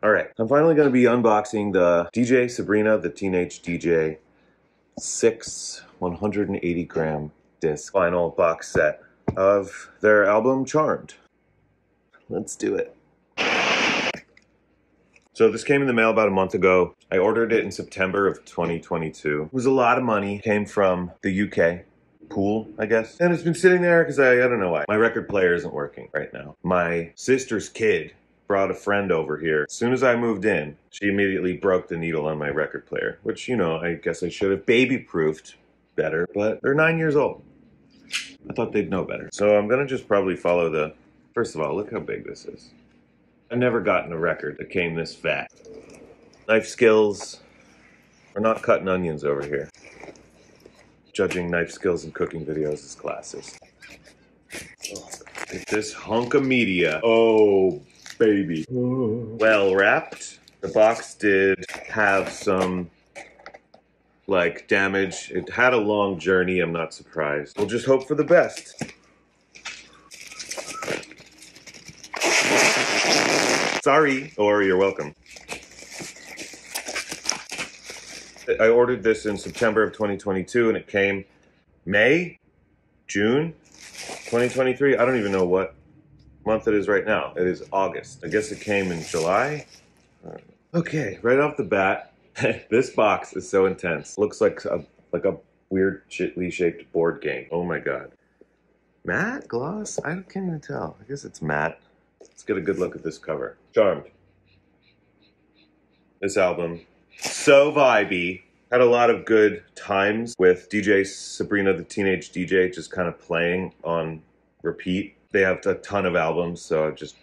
All right, I'm finally going to be unboxing the DJ Sabrina, the Teenage DJ 6 180 gram disc vinyl box set of their album Charmed. Let's do it. So this came in the mail about a month ago. I ordered it in September of 2022. It was a lot of money. Came from the UK. Pool, I guess. And it's been sitting there because I don't know why. My record player isn't working right now. My sister's kid brought a friend over here. As soon as I moved in, she immediately broke the needle on my record player, which, you know, I guess I should have baby-proofed better, but they're 9 years old. I thought they'd know better. So I'm gonna just probably follow the... First of all, look how big this is. I've never gotten a record that came this fat. Knife skills. We're not cutting onions over here. Judging knife skills and cooking videos is classes. Oh, this hunk of media. Oh, baby. Well wrapped. The box did have some, like, damage. It had a long journey, I'm not surprised. We'll just hope for the best. Sorry, or you're welcome. I ordered this in September of 2022 and it came June 2023. I don't even know what month it is right now. It is August. I guess it came in July. Okay, right off the bat, this box is so intense. Looks like a weird shittily shaped board game. Oh my god. Matte? Gloss? I can't even tell. I guess it's matte. Let's get a good look at this cover. Charmed. This album. So vibey. Had a lot of good times with DJ Sabrina, the Teenage DJ, just kind of playing on repeat. They have a ton of albums, so I just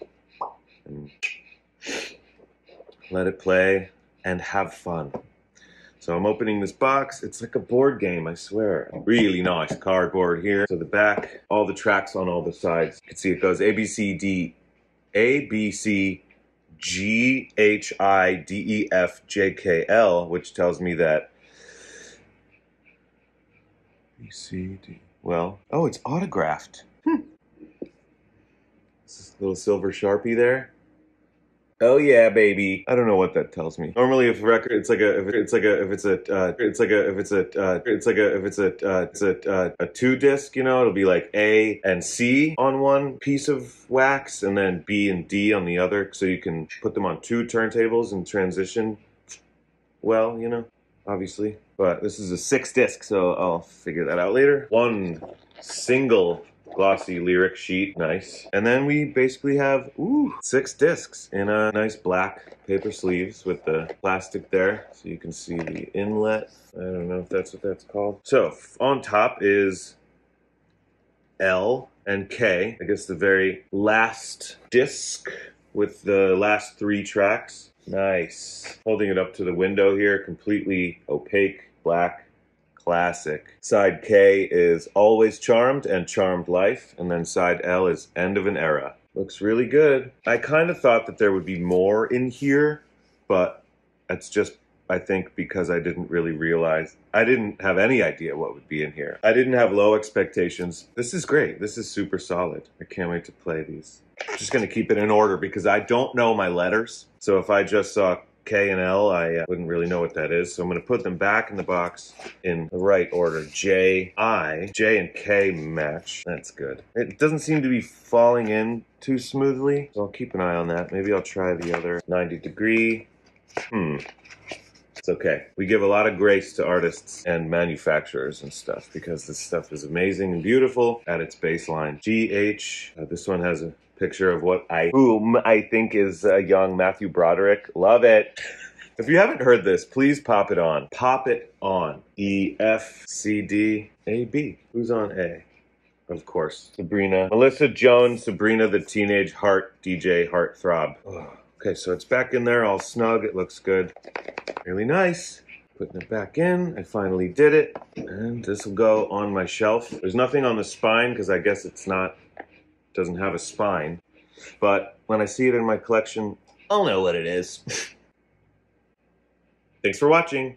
let it play and have fun. So I'm opening this box. It's like a board game, I swear. Really nice cardboard here. So the back, all the tracks on all the sides. You can see it goes A, B, C, D, A, B, C, G, H, I, D, E, F, J, K, L, which tells me that B, C, D, well, oh, it's autographed. This little silver Sharpie there. Oh yeah, baby. I don't know what that tells me. Normally, if a record, it's a 2-disc, you know, it'll be like A and C on one piece of wax, and then B and D on the other, so you can put them on 2 turntables and transition. Well, you know, obviously. But this is a 6-disc, so I'll figure that out later. One single glossy lyric sheet, nice. And then we basically have, 6 discs in a nice black paper sleeves with the plastic there, so you can see the inlet. I don't know if that's what that's called. So on top is L and K, I guess the very last disc with the last 3 tracks. Nice. Holding it up to the window here, completely opaque, black. Classic. Side K is Always Charmed and Charmed Life, and then side L is End of an Era. Looks really good. I kind of thought that there would be more in here, but it's just, I think, because I didn't really realize, I didn't have any idea what would be in here. I didn't have low expectations. This is great. This is super solid. I can't wait to play these. I'm just going to keep it in order because I don't know my letters. So if I just saw K and L, I wouldn't really know what that is, so I'm going to put them back in the box in the right order. J, I, J and K match. That's good. It doesn't seem to be falling in too smoothly, so I'll keep an eye on that. Maybe I'll try the other 90 degree. It's okay. We give a lot of grace to artists and manufacturers and stuff because this stuff is amazing and beautiful at its baseline. GH, this one has a picture of whom I think is a young Matthew Broderick. Love it. If you haven't heard this, please pop it on. Pop it on. E, F, C, D, A, B. Who's on A? Of course. Sabrina. Melissa Jones, Sabrina the Teenage Heart DJ Heartthrob. Oh, okay, so it's back in there all snug. It looks good. Really nice. Putting it back in. I finally did it. And this will go on my shelf. There's nothing on the spine because I guess doesn't have a spine, but when I see it in my collection, I'll know what it is. Thanks for watching.